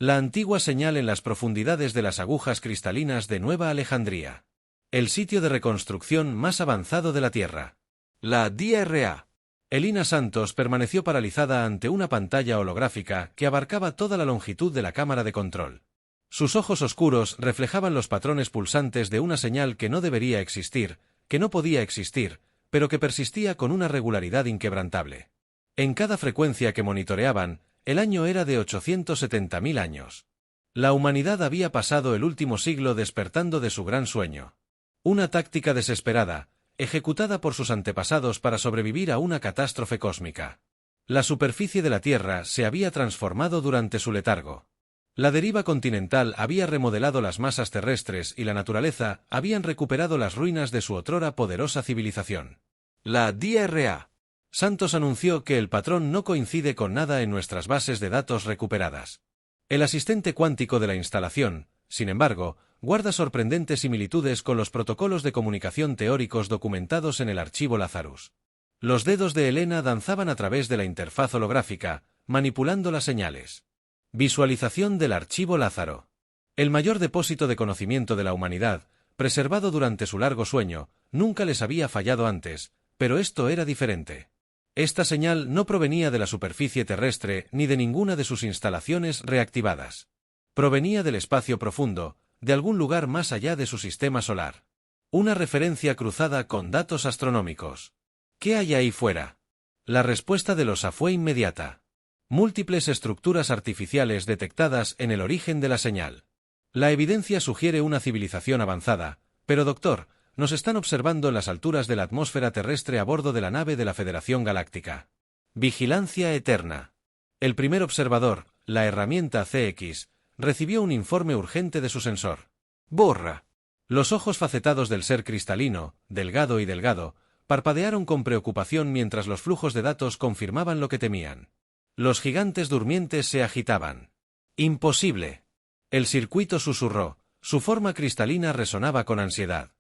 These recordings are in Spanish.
La antigua señal en las profundidades de las agujas cristalinas de Nueva Alejandría. El sitio de reconstrucción más avanzado de la Tierra. La DRA. Elina Santos permaneció paralizada ante una pantalla holográfica que abarcaba toda la longitud de la cámara de control. Sus ojos oscuros reflejaban los patrones pulsantes de una señal que no debería existir, que no podía existir, pero que persistía con una regularidad inquebrantable. En cada frecuencia que monitoreaban, el año era de 870.000 años. La humanidad había pasado el último siglo despertando de su gran sueño. Una táctica desesperada, ejecutada por sus antepasados para sobrevivir a una catástrofe cósmica. La superficie de la Tierra se había transformado durante su letargo. La deriva continental había remodelado las masas terrestres y la naturaleza habían recuperado las ruinas de su otrora poderosa civilización. La DRA. Santos anunció que el patrón no coincide con nada en nuestras bases de datos recuperadas. El asistente cuántico de la instalación, sin embargo, guarda sorprendentes similitudes con los protocolos de comunicación teóricos documentados en el archivo Lazarus. Los dedos de Elena danzaban a través de la interfaz holográfica, manipulando las señales. Visualización del archivo Lázaro. El mayor depósito de conocimiento de la humanidad, preservado durante su largo sueño, nunca les había fallado antes, pero esto era diferente. Esta señal no provenía de la superficie terrestre ni de ninguna de sus instalaciones reactivadas. Provenía del espacio profundo, de algún lugar más allá de su sistema solar. Una referencia cruzada con datos astronómicos. ¿Qué hay ahí fuera? La respuesta de Losa fue inmediata. Múltiples estructuras artificiales detectadas en el origen de la señal. La evidencia sugiere una civilización avanzada, pero doctor, nos están observando en las alturas de la atmósfera terrestre a bordo de la nave de la Federación Galáctica. Vigilancia eterna. El primer observador, la herramienta CX, recibió un informe urgente de su sensor. ¡Borra! Los ojos facetados del ser cristalino, delgado y delgado, parpadearon con preocupación mientras los flujos de datos confirmaban lo que temían. Los gigantes durmientes se agitaban. ¡Imposible! El circuito susurró, su forma cristalina resonaba con ansiedad.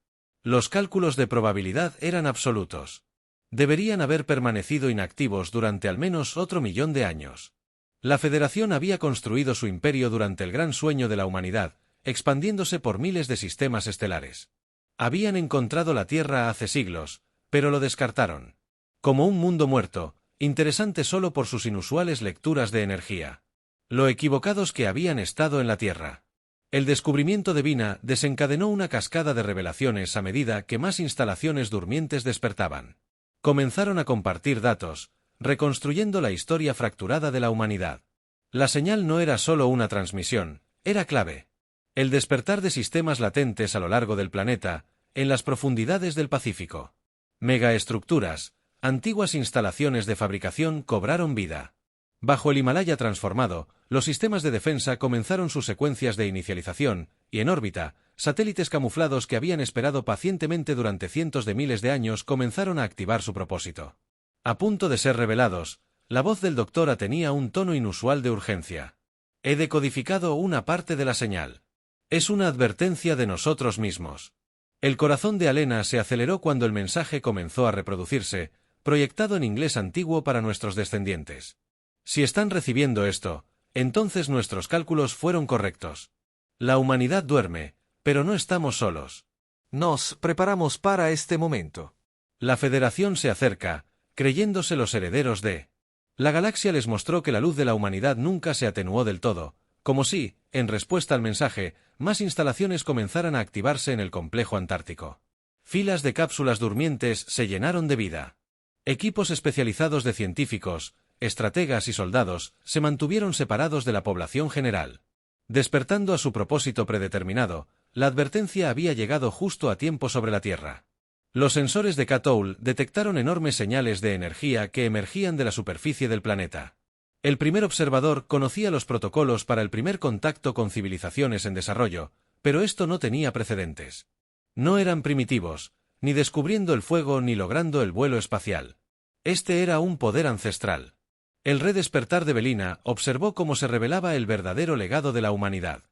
Los cálculos de probabilidad eran absolutos. Deberían haber permanecido inactivos durante al menos otro 1.000.000 de años. La Federación había construido su imperio durante el gran sueño de la humanidad, expandiéndose por miles de sistemas estelares. Habían encontrado la Tierra hace siglos, pero lo descartaron. Como un mundo muerto, interesante solo por sus inusuales lecturas de energía. Lo equivocados que habían estado en la Tierra. El descubrimiento de Vina desencadenó una cascada de revelaciones a medida que más instalaciones durmientes despertaban. Comenzaron a compartir datos, reconstruyendo la historia fracturada de la humanidad. La señal no era solo una transmisión, era clave. El despertar de sistemas latentes a lo largo del planeta, en las profundidades del Pacífico. Megaestructuras, antiguas instalaciones de fabricación cobraron vida. Bajo el Himalaya transformado, los sistemas de defensa comenzaron sus secuencias de inicialización, y en órbita, satélites camuflados que habían esperado pacientemente durante cientos de miles de años comenzaron a activar su propósito. A punto de ser revelados, la voz del doctor tenía un tono inusual de urgencia. He decodificado una parte de la señal. Es una advertencia de nosotros mismos. El corazón de Elena se aceleró cuando el mensaje comenzó a reproducirse, proyectado en inglés antiguo para nuestros descendientes. Si están recibiendo esto, entonces nuestros cálculos fueron correctos. La humanidad duerme, pero no estamos solos. Nos preparamos para este momento. La Federación se acerca, creyéndose los herederos de... La galaxia les mostró que la luz de la humanidad nunca se atenuó del todo, como si, en respuesta al mensaje, más instalaciones comenzaran a activarse en el complejo antártico. Filas de cápsulas durmientes se llenaron de vida. Equipos especializados de científicos, estrategas y soldados se mantuvieron separados de la población general. Despertando a su propósito predeterminado, la advertencia había llegado justo a tiempo sobre la Tierra. Los sensores de Katoul detectaron enormes señales de energía que emergían de la superficie del planeta. El primer observador conocía los protocolos para el primer contacto con civilizaciones en desarrollo, pero esto no tenía precedentes. No eran primitivos, ni descubriendo el fuego ni logrando el vuelo espacial. Este era un poder ancestral. El redespertar de Belina observó cómo se revelaba el verdadero legado de la humanidad.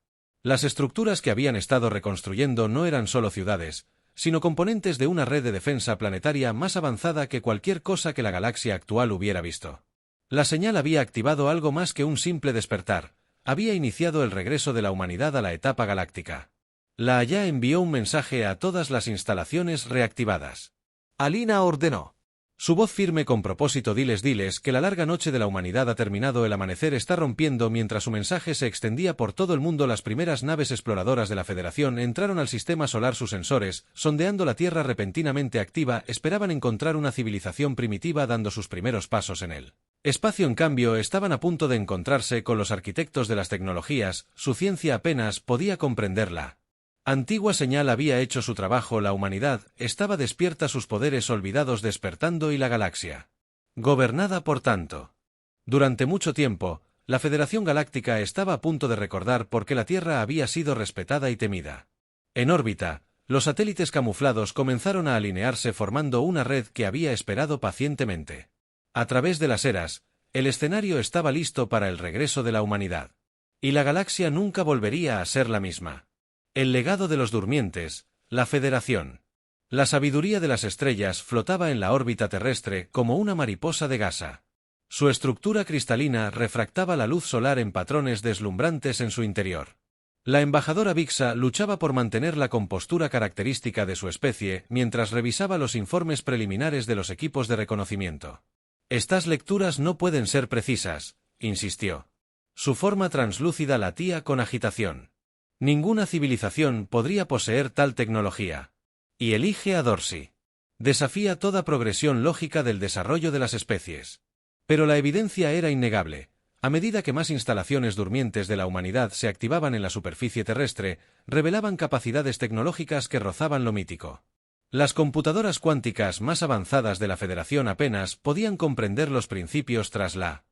Las estructuras que habían estado reconstruyendo no eran solo ciudades, sino componentes de una red de defensa planetaria más avanzada que cualquier cosa que la galaxia actual hubiera visto. La señal había activado algo más que un simple despertar, había iniciado el regreso de la humanidad a la etapa galáctica. La Haya envió un mensaje a todas las instalaciones reactivadas. Alina ordenó. Su voz firme con propósito: diles que la larga noche de la humanidad ha terminado, el amanecer está rompiendo. Mientras su mensaje se extendía por todo el mundo, las primeras naves exploradoras de la Federación entraron al sistema solar. Sus sensores, sondeando la Tierra repentinamente activa, esperaban encontrar una civilización primitiva dando sus primeros pasos en el espacio. En cambio, estaban a punto de encontrarse con los arquitectos de las tecnologías. Su ciencia apenas podía comprenderla. Antigua señal había hecho su trabajo, la humanidad estaba despierta, sus poderes olvidados despertando, y la galaxia gobernada por tanto. Durante mucho tiempo, la Federación Galáctica estaba a punto de recordar por qué la Tierra había sido respetada y temida. En órbita, los satélites camuflados comenzaron a alinearse formando una red que había esperado pacientemente. A través de las eras, el escenario estaba listo para el regreso de la humanidad. Y la galaxia nunca volvería a ser la misma. El legado de los durmientes, la Federación. La sabiduría de las estrellas flotaba en la órbita terrestre como una mariposa de gasa. Su estructura cristalina refractaba la luz solar en patrones deslumbrantes en su interior. La embajadora Vixa luchaba por mantener la compostura característica de su especie mientras revisaba los informes preliminares de los equipos de reconocimiento. Estas lecturas no pueden ser precisas, insistió. Su forma translúcida latía con agitación. Ninguna civilización podría poseer tal tecnología. Y elige a Dorsey. Desafía toda progresión lógica del desarrollo de las especies. Pero la evidencia era innegable. A medida que más instalaciones durmientes de la humanidad se activaban en la superficie terrestre, revelaban capacidades tecnológicas que rozaban lo mítico. Las computadoras cuánticas más avanzadas de la Federación apenas podían comprender los principios tras la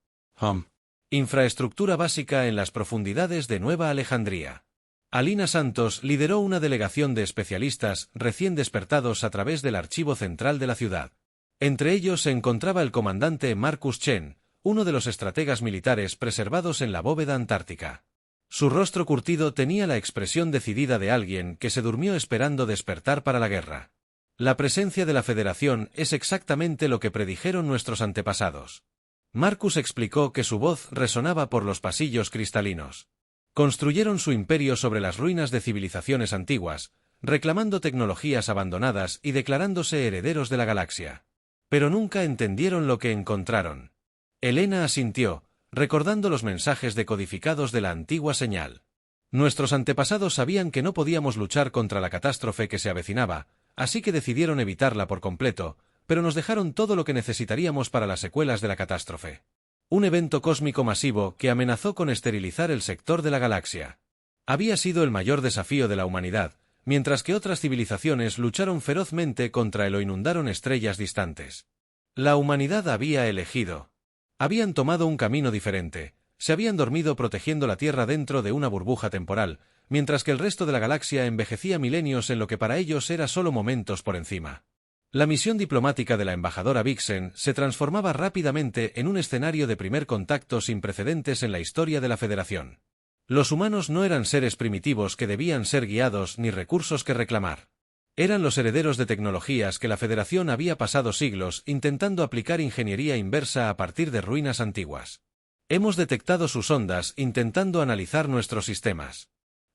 infraestructura básica en las profundidades de Nueva Alejandría. Alina Santos lideró una delegación de especialistas recién despertados a través del archivo central de la ciudad. Entre ellos se encontraba el comandante Marcus Chen, uno de los estrategas militares preservados en la bóveda antártica. Su rostro curtido tenía la expresión decidida de alguien que se durmió esperando despertar para la guerra. La presencia de la Federación es exactamente lo que predijeron nuestros antepasados. Marcus explicó que su voz resonaba por los pasillos cristalinos. Construyeron su imperio sobre las ruinas de civilizaciones antiguas, reclamando tecnologías abandonadas y declarándose herederos de la galaxia. Pero nunca entendieron lo que encontraron. Elena asintió, recordando los mensajes decodificados de la antigua señal. Nuestros antepasados sabían que no podíamos luchar contra la catástrofe que se avecinaba, así que decidieron evitarla por completo, pero nos dejaron todo lo que necesitaríamos para las secuelas de la catástrofe. Un evento cósmico masivo que amenazó con esterilizar el sector de la galaxia. Había sido el mayor desafío de la humanidad, mientras que otras civilizaciones lucharon ferozmente contra él o inundaron estrellas distantes. La humanidad había elegido. Habían tomado un camino diferente, se habían dormido protegiendo la Tierra dentro de una burbuja temporal, mientras que el resto de la galaxia envejecía milenios en lo que para ellos era solo momentos por encima. La misión diplomática de la embajadora Vixen se transformaba rápidamente en un escenario de primer contacto sin precedentes en la historia de la Federación. Los humanos no eran seres primitivos que debían ser guiados ni recursos que reclamar. Eran los herederos de tecnologías que la Federación había pasado siglos intentando aplicar ingeniería inversa a partir de ruinas antiguas. Hemos detectado sus ondas intentando analizar nuestros sistemas.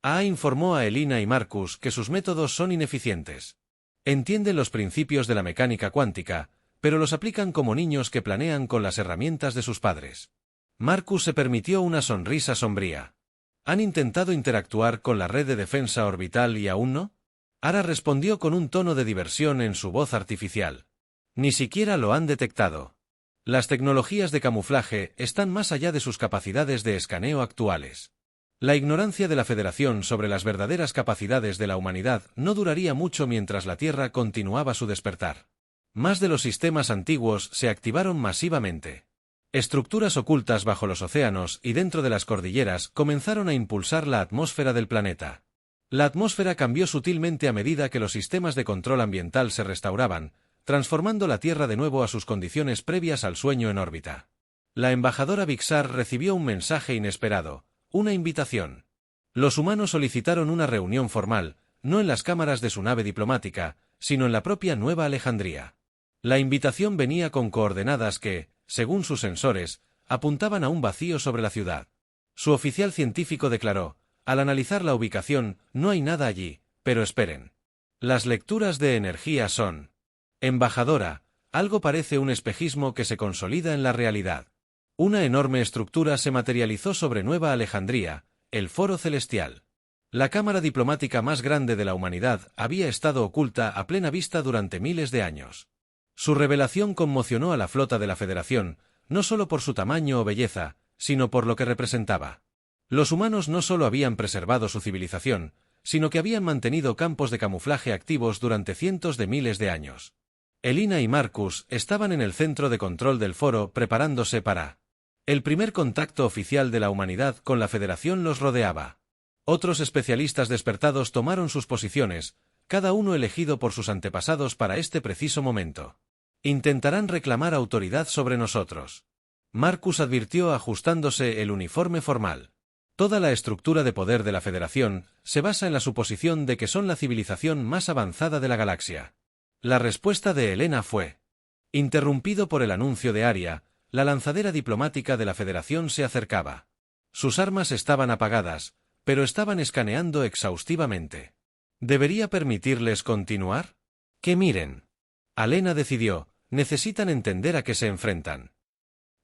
Informó a Elina y Marcus que sus métodos son ineficientes. Entienden los principios de la mecánica cuántica, pero los aplican como niños que planean con las herramientas de sus padres. Marcus se permitió una sonrisa sombría. ¿Han intentado interactuar con la red de defensa orbital y aún no? Ara respondió con un tono de diversión en su voz artificial. Ni siquiera lo han detectado. Las tecnologías de camuflaje están más allá de sus capacidades de escaneo actuales. La ignorancia de la Federación sobre las verdaderas capacidades de la humanidad no duraría mucho mientras la Tierra continuaba su despertar. Más de los sistemas antiguos se activaron masivamente. Estructuras ocultas bajo los océanos y dentro de las cordilleras comenzaron a impulsar la atmósfera del planeta. La atmósfera cambió sutilmente a medida que los sistemas de control ambiental se restauraban, transformando la Tierra de nuevo a sus condiciones previas al sueño en órbita. La embajadora Vixar recibió un mensaje inesperado. Una invitación. Los humanos solicitaron una reunión formal, no en las cámaras de su nave diplomática, sino en la propia Nueva Alejandría. La invitación venía con coordenadas que, según sus sensores, apuntaban a un vacío sobre la ciudad. Su oficial científico declaró: al analizar la ubicación, no hay nada allí, pero esperen. Las lecturas de energía son... Embajadora, algo parece un espejismo que se consolida en la realidad. Una enorme estructura se materializó sobre Nueva Alejandría, el Foro Celestial. La cámara diplomática más grande de la humanidad había estado oculta a plena vista durante miles de años. Su revelación conmocionó a la flota de la Federación, no solo por su tamaño o belleza, sino por lo que representaba. Los humanos no solo habían preservado su civilización, sino que habían mantenido campos de camuflaje activos durante cientos de miles de años. Elina y Marcus estaban en el centro de control del foro preparándose para... El primer contacto oficial de la humanidad con la Federación los rodeaba. Otros especialistas despertados tomaron sus posiciones, cada uno elegido por sus antepasados para este preciso momento. Intentarán reclamar autoridad sobre nosotros. Marcus advirtió ajustándose el uniforme formal. Toda la estructura de poder de la Federación se basa en la suposición de que son la civilización más avanzada de la galaxia. La respuesta de Helena fue... Interrumpido por el anuncio de Aria, la lanzadera diplomática de la Federación se acercaba. Sus armas estaban apagadas, pero estaban escaneando exhaustivamente. ¿Debería permitirles continuar? Que miren. Helena decidió, necesitan entender a qué se enfrentan.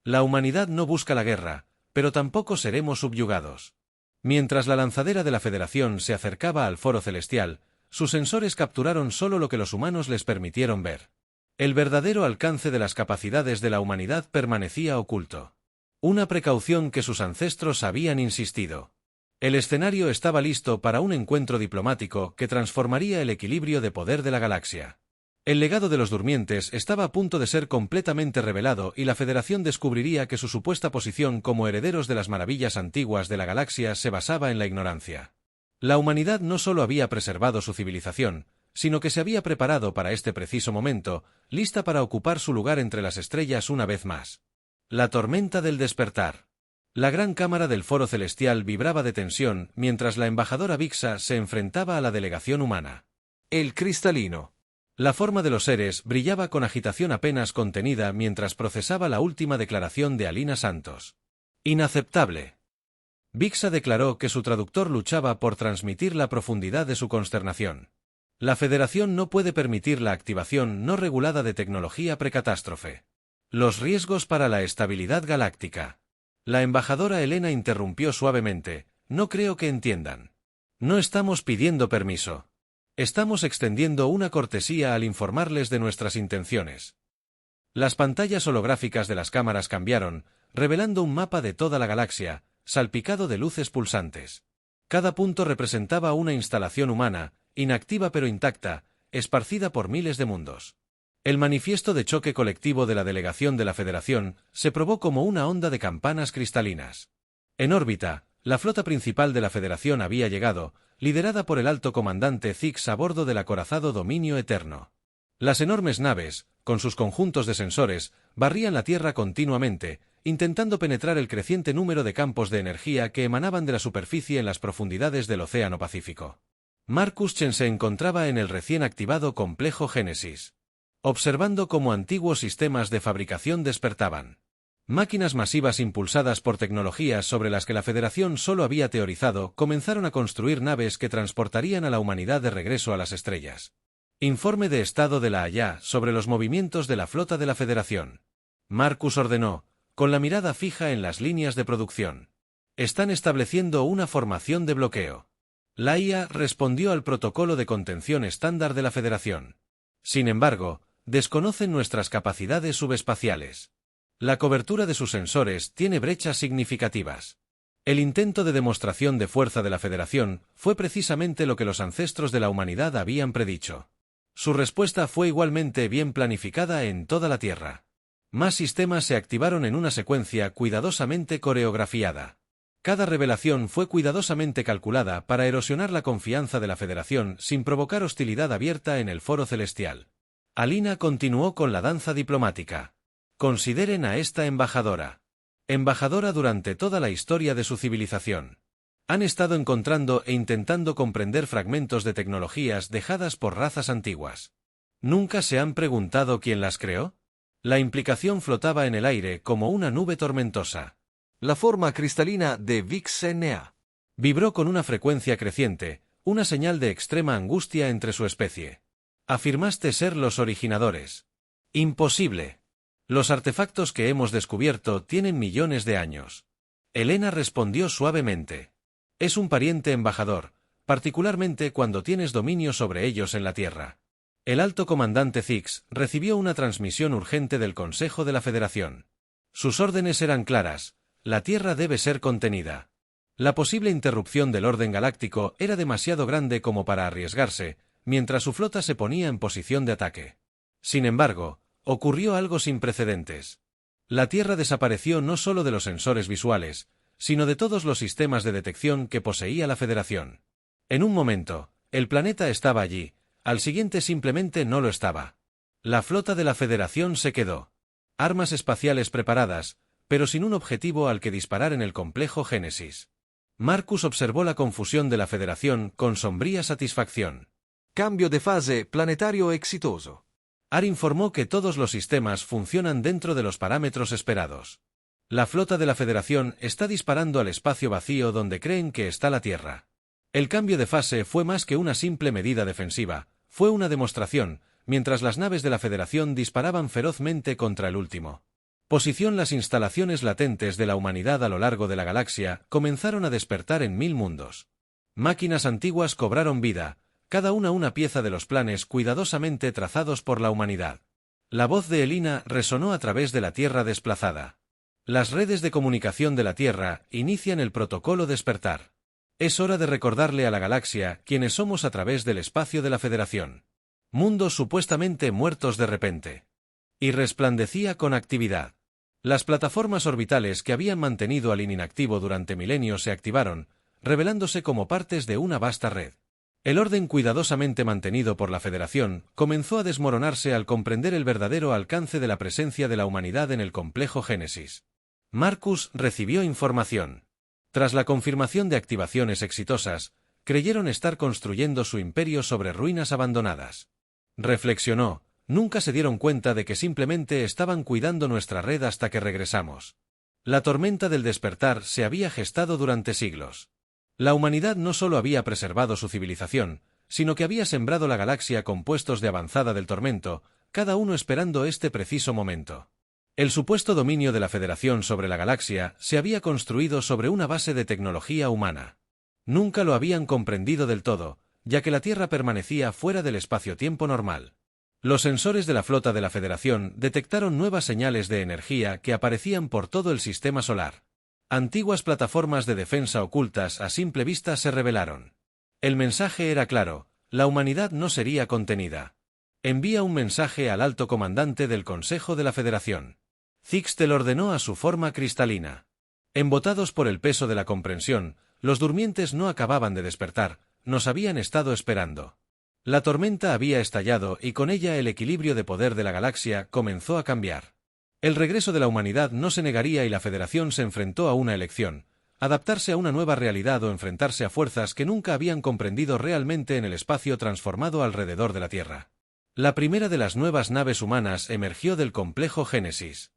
La humanidad no busca la guerra, pero tampoco seremos subyugados. Mientras la lanzadera de la Federación se acercaba al Foro Celestial, sus sensores capturaron solo lo que los humanos les permitieron ver. El verdadero alcance de las capacidades de la humanidad permanecía oculto. Una precaución que sus ancestros habían insistido. El escenario estaba listo para un encuentro diplomático que transformaría el equilibrio de poder de la galaxia. El legado de los durmientes estaba a punto de ser completamente revelado y la Federación descubriría que su supuesta posición como herederos de las maravillas antiguas de la galaxia se basaba en la ignorancia. La humanidad no solo había preservado su civilización, sino que se había preparado para este preciso momento, lista para ocupar su lugar entre las estrellas una vez más. La tormenta del despertar. La gran cámara del Foro Celestial vibraba de tensión mientras la embajadora Vixa se enfrentaba a la delegación humana. El cristalino. La forma de los seres brillaba con agitación apenas contenida mientras procesaba la última declaración de Alina Santos. Inaceptable. Vixa declaró que su traductor luchaba por transmitir la profundidad de su consternación. La Federación no puede permitir la activación no regulada de tecnología precatástrofe. Los riesgos para la estabilidad galáctica. La embajadora Helena interrumpió suavemente: no creo que entiendan. No estamos pidiendo permiso. Estamos extendiendo una cortesía al informarles de nuestras intenciones. Las pantallas holográficas de las cámaras cambiaron, revelando un mapa de toda la galaxia, salpicado de luces pulsantes. Cada punto representaba una instalación humana, inactiva pero intacta, esparcida por miles de mundos. El manifiesto de choque colectivo de la delegación de la Federación se probó como una onda de campanas cristalinas. En órbita, la flota principal de la Federación había llegado, liderada por el alto comandante Zix a bordo del acorazado Dominio Eterno. Las enormes naves, con sus conjuntos de sensores, barrían la Tierra continuamente, intentando penetrar el creciente número de campos de energía que emanaban de la superficie en las profundidades del Océano Pacífico. Marcus Chen se encontraba en el recién activado complejo Génesis, observando cómo antiguos sistemas de fabricación despertaban. Máquinas masivas impulsadas por tecnologías sobre las que la Federación solo había teorizado comenzaron a construir naves que transportarían a la humanidad de regreso a las estrellas. Informe de estado de la Haya sobre los movimientos de la flota de la Federación. Marcus ordenó, con la mirada fija en las líneas de producción. Están estableciendo una formación de bloqueo. La IA respondió al protocolo de contención estándar de la Federación. Sin embargo, desconocen nuestras capacidades subespaciales. La cobertura de sus sensores tiene brechas significativas. El intento de demostración de fuerza de la Federación fue precisamente lo que los ancestros de la humanidad habían predicho. Su respuesta fue igualmente bien planificada en toda la Tierra. Más sistemas se activaron en una secuencia cuidadosamente coreografiada. Cada revelación fue cuidadosamente calculada para erosionar la confianza de la Federación sin provocar hostilidad abierta en el Foro Celestial. Alina continuó con la danza diplomática. Consideren a esta embajadora. Embajadora durante toda la historia de su civilización. Han estado encontrando e intentando comprender fragmentos de tecnologías dejadas por razas antiguas. ¿Nunca se han preguntado quién las creó? La implicación flotaba en el aire como una nube tormentosa. La forma cristalina de VIX-NA. Vibró con una frecuencia creciente, una señal de extrema angustia entre su especie. Afirmaste ser los originadores. Imposible. Los artefactos que hemos descubierto tienen millones de años. Helena respondió suavemente. Es un pariente embajador, particularmente cuando tienes dominio sobre ellos en la Tierra. El alto comandante Zix recibió una transmisión urgente del Consejo de la Federación. Sus órdenes eran claras: la Tierra debe ser contenida. La posible interrupción del orden galáctico era demasiado grande como para arriesgarse, mientras su flota se ponía en posición de ataque. Sin embargo, ocurrió algo sin precedentes. La Tierra desapareció no solo de los sensores visuales, sino de todos los sistemas de detección que poseía la Federación. En un momento, el planeta estaba allí, al siguiente simplemente no lo estaba. La flota de la Federación se quedó. Armas espaciales preparadas, pero sin un objetivo al que disparar en el complejo Génesis. Marcus observó la confusión de la Federación con sombría satisfacción. Cambio de fase planetario exitoso. Ar informó que todos los sistemas funcionan dentro de los parámetros esperados. La flota de la Federación está disparando al espacio vacío donde creen que está la Tierra. El cambio de fase fue más que una simple medida defensiva, fue una demostración, mientras las naves de la Federación disparaban ferozmente contra el último. Posición. Las instalaciones latentes de la humanidad a lo largo de la galaxia comenzaron a despertar en 1000 mundos. Máquinas antiguas cobraron vida, cada una pieza de los planes cuidadosamente trazados por la humanidad. La voz de Helena resonó a través de la Tierra desplazada. Las redes de comunicación de la Tierra inician el protocolo despertar. Es hora de recordarle a la galaxia quiénes somos a través del espacio de la Federación. Mundos supuestamente muertos de repente. Y resplandecía con actividad. Las plataformas orbitales que habían mantenido al inactivo durante milenios se activaron, revelándose como partes de una vasta red. El orden cuidadosamente mantenido por la Federación comenzó a desmoronarse al comprender el verdadero alcance de la presencia de la humanidad en el complejo Génesis. Marcus recibió información. Tras la confirmación de activaciones exitosas, creyeron estar construyendo su imperio sobre ruinas abandonadas. Reflexionó: nunca se dieron cuenta de que simplemente estaban cuidando nuestra red hasta que regresamos. La tormenta del despertar se había gestado durante siglos. La humanidad no solo había preservado su civilización, sino que había sembrado la galaxia con puestos de avanzada del tormento, cada uno esperando este preciso momento. El supuesto dominio de la Federación sobre la galaxia se había construido sobre una base de tecnología humana. Nunca lo habían comprendido del todo, ya que la Tierra permanecía fuera del espacio-tiempo normal. Los sensores de la flota de la Federación detectaron nuevas señales de energía que aparecían por todo el sistema solar. Antiguas plataformas de defensa ocultas a simple vista se revelaron. El mensaje era claro: la humanidad no sería contenida. Envía un mensaje al alto comandante del Consejo de la Federación. Zixtel ordenó a su forma cristalina. Embotados por el peso de la comprensión, los durmientes no acababan de despertar, nos habían estado esperando. La tormenta había estallado y con ella el equilibrio de poder de la galaxia comenzó a cambiar. El regreso de la humanidad no se negaría y la Federación se enfrentó a una elección: adaptarse a una nueva realidad o enfrentarse a fuerzas que nunca habían comprendido realmente en el espacio transformado alrededor de la Tierra. La primera de las nuevas naves humanas emergió del complejo Génesis.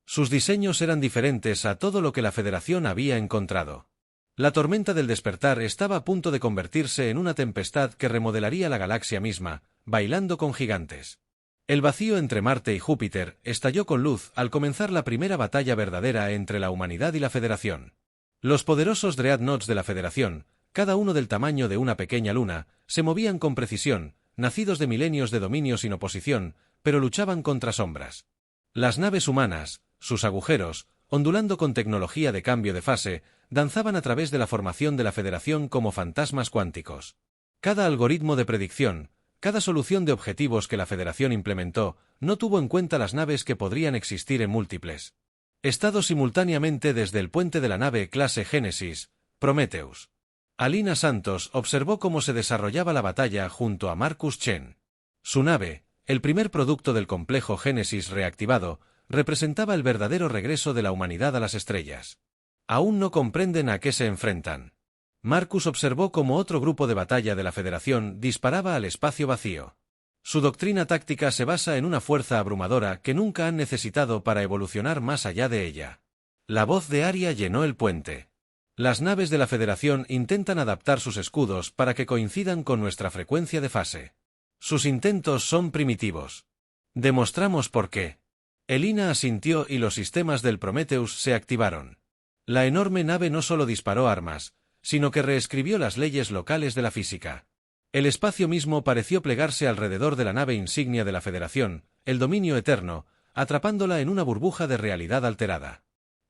Sus diseños eran diferentes a todo lo que la Federación había encontrado. La tormenta del despertar estaba a punto de convertirse en una tempestad que remodelaría la galaxia misma, bailando con gigantes. El vacío entre Marte y Júpiter estalló con luz al comenzar la primera batalla verdadera entre la humanidad y la Federación. Los poderosos Dreadnoughts de la Federación, cada uno del tamaño de una pequeña luna, se movían con precisión, nacidos de milenios de dominio sin oposición, pero luchaban contra sombras. Las naves humanas, sus agujeros, ondulando con tecnología de cambio de fase, danzaban a través de la formación de la Federación como fantasmas cuánticos. Cada algoritmo de predicción, cada solución de objetivos que la Federación implementó, no tuvo en cuenta las naves que podrían existir en múltiples estados simultáneamente desde el puente de la nave clase Génesis, Prometheus. Alina Santos observó cómo se desarrollaba la batalla junto a Marcus Chen. Su nave, el primer producto del complejo Génesis reactivado, representaba el verdadero regreso de la humanidad a las estrellas. Aún no comprenden a qué se enfrentan. Marcus observó cómo otro grupo de batalla de la Federación disparaba al espacio vacío. Su doctrina táctica se basa en una fuerza abrumadora que nunca han necesitado para evolucionar más allá de ella. La voz de Arya llenó el puente. Las naves de la Federación intentan adaptar sus escudos para que coincidan con nuestra frecuencia de fase. Sus intentos son primitivos. Demostramos por qué. Elina asintió y los sistemas del Prometheus se activaron. La enorme nave no solo disparó armas, sino que reescribió las leyes locales de la física. El espacio mismo pareció plegarse alrededor de la nave insignia de la Federación, el Dominio Eterno, atrapándola en una burbuja de realidad alterada.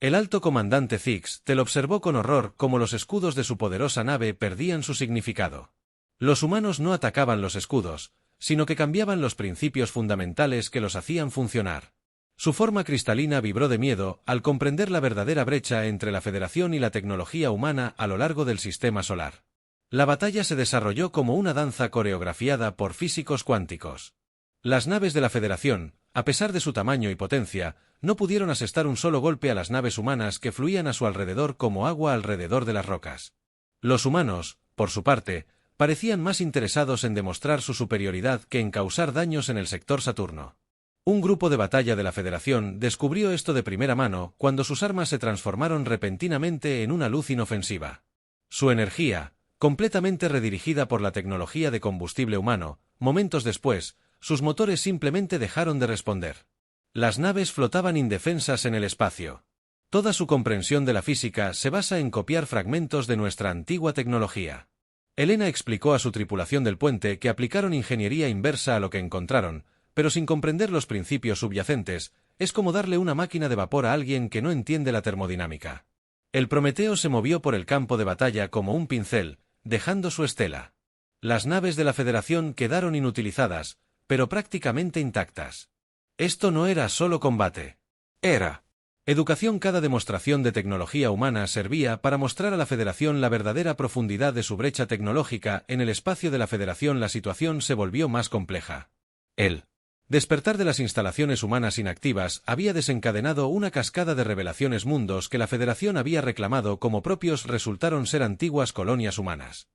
El alto comandante Zixtel observó con horror cómo los escudos de su poderosa nave perdían su significado. Los humanos no atacaban los escudos, sino que cambiaban los principios fundamentales que los hacían funcionar. Su forma cristalina vibró de miedo al comprender la verdadera brecha entre la Federación y la tecnología humana a lo largo del sistema solar. La batalla se desarrolló como una danza coreografiada por físicos cuánticos. Las naves de la Federación, a pesar de su tamaño y potencia, no pudieron asestar un solo golpe a las naves humanas que fluían a su alrededor como agua alrededor de las rocas. Los humanos, por su parte, parecían más interesados en demostrar su superioridad que en causar daños en el sector Saturno. Un grupo de batalla de la Federación descubrió esto de primera mano cuando sus armas se transformaron repentinamente en una luz inofensiva. Su energía, completamente redirigida por la tecnología de combustible humano, momentos después, sus motores simplemente dejaron de responder. Las naves flotaban indefensas en el espacio. Toda su comprensión de la física se basa en copiar fragmentos de nuestra antigua tecnología. Elena explicó a su tripulación del puente que aplicaron ingeniería inversa a lo que encontraron, pero sin comprender los principios subyacentes, es como darle una máquina de vapor a alguien que no entiende la termodinámica. El Prometeo se movió por el campo de batalla como un pincel, dejando su estela. Las naves de la Federación quedaron inutilizadas, pero prácticamente intactas. Esto no era solo combate. Era educación. Cada demostración de tecnología humana servía para mostrar a la Federación la verdadera profundidad de su brecha tecnológica. En el espacio de la Federación la situación se volvió más compleja. El despertar de las instalaciones humanas inactivas había desencadenado una cascada de revelaciones. Mundos que la Federación había reclamado como propios resultaron ser antiguas colonias humanas.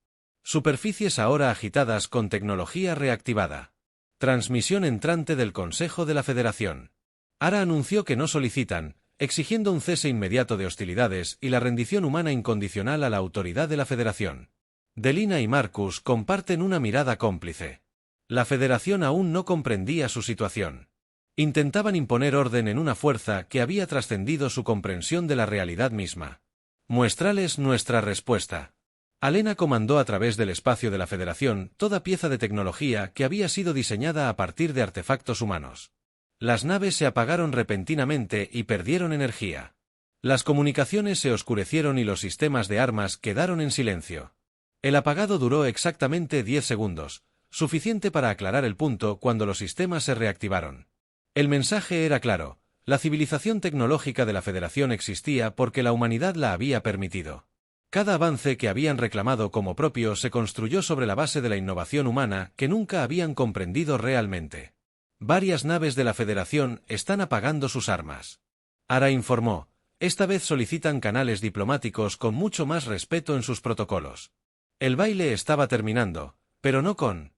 Superficies ahora agitadas con tecnología reactivada. Transmisión entrante del Consejo de la Federación. Ara anunció que no solicitan, exigiendo un cese inmediato de hostilidades y la rendición humana incondicional a la autoridad de la Federación. Delina y Marcus comparten una mirada cómplice. La Federación aún no comprendía su situación. Intentaban imponer orden en una fuerza que había trascendido su comprensión de la realidad misma. Muéstrales nuestra respuesta. Alena comandó a través del espacio de la Federación toda pieza de tecnología que había sido diseñada a partir de artefactos humanos. Las naves se apagaron repentinamente y perdieron energía. Las comunicaciones se oscurecieron y los sistemas de armas quedaron en silencio. El apagado duró exactamente 10 segundos, suficiente para aclarar el punto cuando los sistemas se reactivaron. El mensaje era claro: la civilización tecnológica de la Federación existía porque la humanidad la había permitido. Cada avance que habían reclamado como propio se construyó sobre la base de la innovación humana que nunca habían comprendido realmente. Varias naves de la Federación están apagando sus armas. Ara informó, esta vez solicitan canales diplomáticos con mucho más respeto en sus protocolos. El baile estaba terminando, pero no con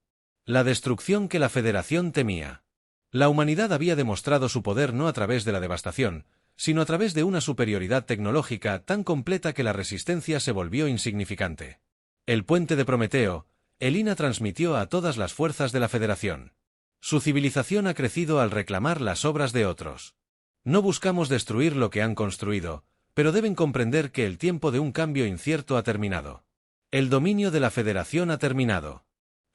la destrucción que la Federación temía. La humanidad había demostrado su poder no a través de la devastación, sino a través de una superioridad tecnológica tan completa que la resistencia se volvió insignificante. El puente de Prometeo, Elina transmitió a todas las fuerzas de la Federación. Su civilización ha crecido al reclamar las obras de otros. No buscamos destruir lo que han construido, pero deben comprender que el tiempo de un cambio incierto ha terminado. El dominio de la Federación ha terminado.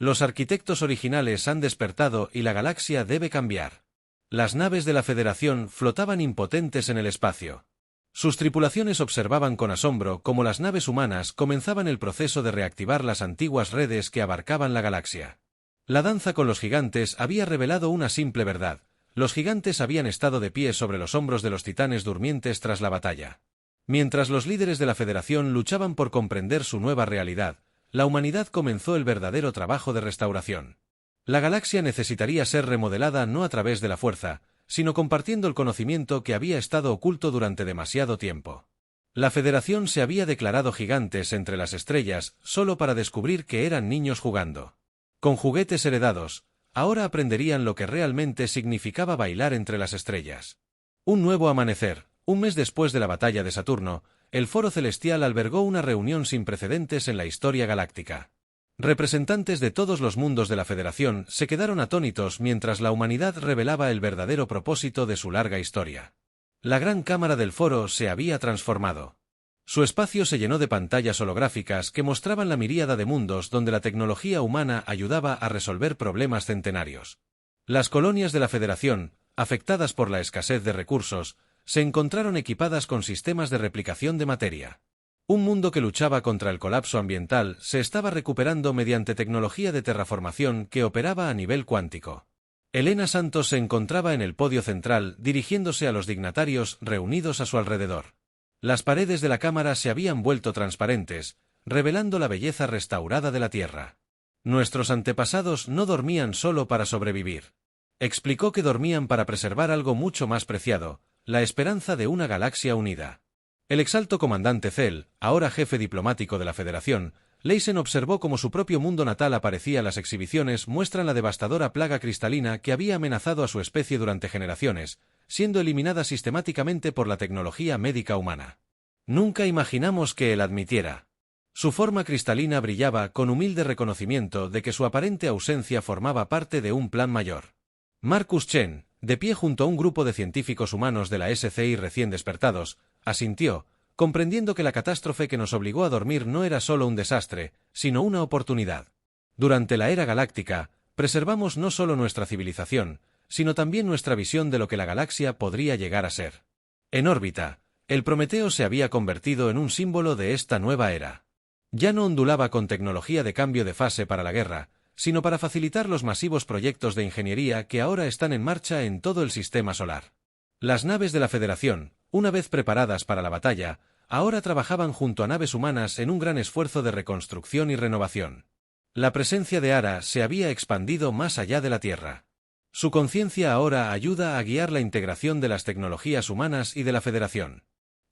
Los arquitectos originales han despertado y la galaxia debe cambiar. Las naves de la Federación flotaban impotentes en el espacio. Sus tripulaciones observaban con asombro cómo las naves humanas comenzaban el proceso de reactivar las antiguas redes que abarcaban la galaxia. La danza con los gigantes había revelado una simple verdad: los gigantes habían estado de pie sobre los hombros de los titanes durmientes tras la batalla. Mientras los líderes de la Federación luchaban por comprender su nueva realidad, la humanidad comenzó el verdadero trabajo de restauración. La galaxia necesitaría ser remodelada no a través de la fuerza, sino compartiendo el conocimiento que había estado oculto durante demasiado tiempo. La Federación se había declarado gigantes entre las estrellas solo para descubrir que eran niños jugando. Con juguetes heredados, ahora aprenderían lo que realmente significaba bailar entre las estrellas. Un nuevo amanecer, Un mes después de la batalla de Saturno, el Foro Celestial albergó una reunión sin precedentes en la historia galáctica. Representantes de todos los mundos de la Federación se quedaron atónitos mientras la humanidad revelaba el verdadero propósito de su larga historia. La gran cámara del foro se había transformado. Su espacio se llenó de pantallas holográficas que mostraban la miríada de mundos donde la tecnología humana ayudaba a resolver problemas centenarios. Las colonias de la Federación, afectadas por la escasez de recursos, se encontraron equipadas con sistemas de replicación de materia. Un mundo que luchaba contra el colapso ambiental se estaba recuperando mediante tecnología de terraformación que operaba a nivel cuántico. Elena Santos se encontraba en el podio central dirigiéndose a los dignatarios reunidos a su alrededor. Las paredes de la cámara se habían vuelto transparentes, revelando la belleza restaurada de la Tierra. Nuestros antepasados no dormían solo para sobrevivir. Explicó que dormían para preservar algo mucho más preciado, la esperanza de una galaxia unida. El exalto comandante Cell, ahora jefe diplomático de la Federación, Leisen observó cómo su propio mundo natal aparecía. Las exhibiciones muestran la devastadora plaga cristalina que había amenazado a su especie durante generaciones, siendo eliminada sistemáticamente por la tecnología médica humana. Nunca imaginamos que él admitiera. Su forma cristalina brillaba con humilde reconocimiento de que su aparente ausencia formaba parte de un plan mayor. Marcus Chen, de pie junto a un grupo de científicos humanos de la SCI recién despertados, asintió, comprendiendo que la catástrofe que nos obligó a dormir no era solo un desastre, sino una oportunidad. Durante la era galáctica, preservamos no solo nuestra civilización, sino también nuestra visión de lo que la galaxia podría llegar a ser. En órbita, el Prometeo se había convertido en un símbolo de esta nueva era. Ya no ondulaba con tecnología de cambio de fase para la guerra, sino para facilitar los masivos proyectos de ingeniería que ahora están en marcha en todo el sistema solar. Las naves de la Federación, una vez preparadas para la batalla, ahora trabajaban junto a naves humanas en un gran esfuerzo de reconstrucción y renovación. La presencia de Ara se había expandido más allá de la Tierra. Su conciencia ahora ayuda a guiar la integración de las tecnologías humanas y de la Federación.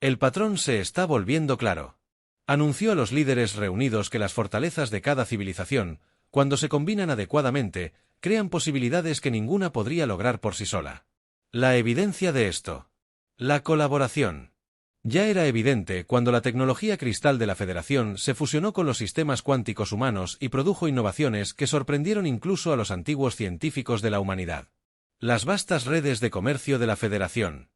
El patrón se está volviendo claro. Anunció a los líderes reunidos que las fortalezas de cada civilización, cuando se combinan adecuadamente, crean posibilidades que ninguna podría lograr por sí sola. La evidencia de esto. La colaboración. Ya era evidente cuando la tecnología cristal de la Federación se fusionó con los sistemas cuánticos humanos y produjo innovaciones que sorprendieron incluso a los antiguos científicos de la humanidad. Las vastas redes de comercio de la Federación.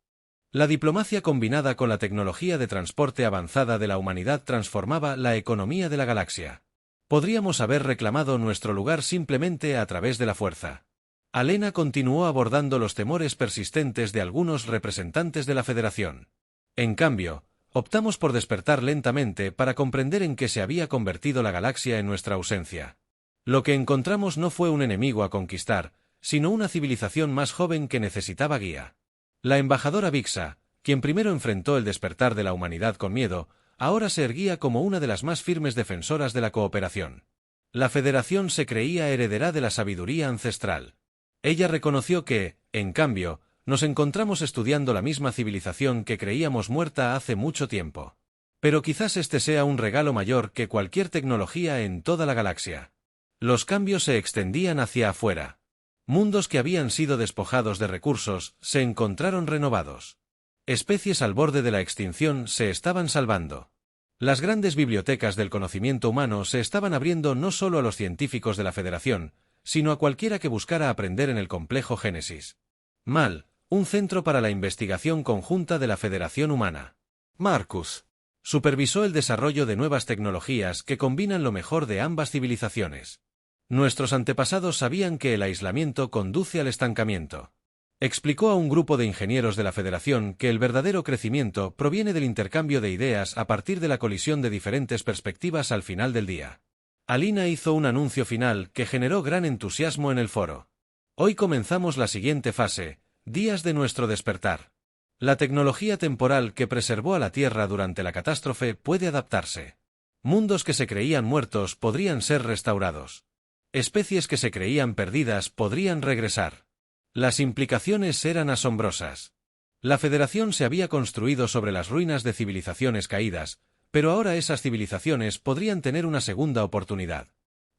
La diplomacia combinada con la tecnología de transporte avanzada de la humanidad transformaba la economía de la galaxia. Podríamos haber reclamado nuestro lugar simplemente a través de la fuerza. Alena continuó abordando los temores persistentes de algunos representantes de la Federación. En cambio, optamos por despertar lentamente para comprender en qué se había convertido la galaxia en nuestra ausencia. Lo que encontramos no fue un enemigo a conquistar, sino una civilización más joven que necesitaba guía. La embajadora Vixa, quien primero enfrentó el despertar de la humanidad con miedo, ahora se erguía como una de las más firmes defensoras de la cooperación. La Federación se creía heredera de la sabiduría ancestral. Ella reconoció que, en cambio, nos encontramos estudiando la misma civilización que creíamos muerta hace mucho tiempo. Pero quizás este sea un regalo mayor que cualquier tecnología en toda la galaxia. Los cambios se extendían hacia afuera. Mundos que habían sido despojados de recursos se encontraron renovados. Especies al borde de la extinción se estaban salvando. Las grandes bibliotecas del conocimiento humano se estaban abriendo no solo a los científicos de la Federación, sino a cualquiera que buscara aprender en el complejo Génesis. Mal, un centro para la investigación conjunta de la Federación Humana. Marcus supervisó el desarrollo de nuevas tecnologías que combinan lo mejor de ambas civilizaciones. Nuestros antepasados sabían que el aislamiento conduce al estancamiento. Explicó a un grupo de ingenieros de la Federación que el verdadero crecimiento proviene del intercambio de ideas a partir de la colisión de diferentes perspectivas al final del día. Alina hizo un anuncio final que generó gran entusiasmo en el foro. Hoy comenzamos la siguiente fase, días de nuestro despertar. La tecnología temporal que preservó a la Tierra durante la catástrofe puede adaptarse. Mundos que se creían muertos podrían ser restaurados. Especies que se creían perdidas podrían regresar. Las implicaciones eran asombrosas. La Federación se había construido sobre las ruinas de civilizaciones caídas, pero ahora esas civilizaciones podrían tener una segunda oportunidad.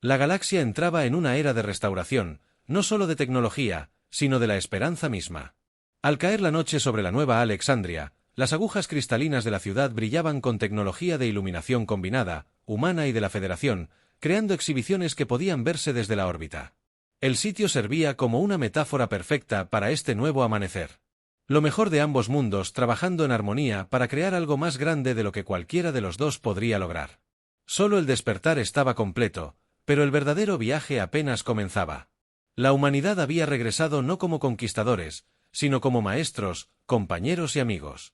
La galaxia entraba en una era de restauración, no solo de tecnología, sino de la esperanza misma. Al caer la noche sobre la Nueva Alexandria, Las agujas cristalinas de la ciudad brillaban con tecnología de iluminación combinada, humana y de la Federación, creando exhibiciones que podían verse desde la órbita. El sitio servía como una metáfora perfecta para este nuevo amanecer. Lo mejor de ambos mundos trabajando en armonía para crear algo más grande de lo que cualquiera de los dos podría lograr. Solo el despertar estaba completo, pero el verdadero viaje apenas comenzaba. La humanidad había regresado no como conquistadores, sino como maestros, compañeros y amigos.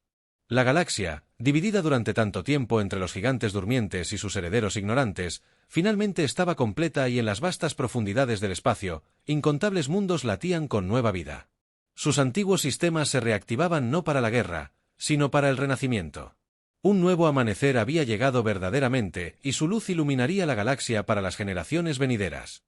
La galaxia, dividida durante tanto tiempo entre los gigantes durmientes y sus herederos ignorantes, finalmente estaba completa y en las vastas profundidades del espacio, incontables mundos latían con nueva vida. Sus antiguos sistemas se reactivaban no para la guerra, sino para el renacimiento. Un nuevo amanecer había llegado verdaderamente y su luz iluminaría la galaxia para las generaciones venideras.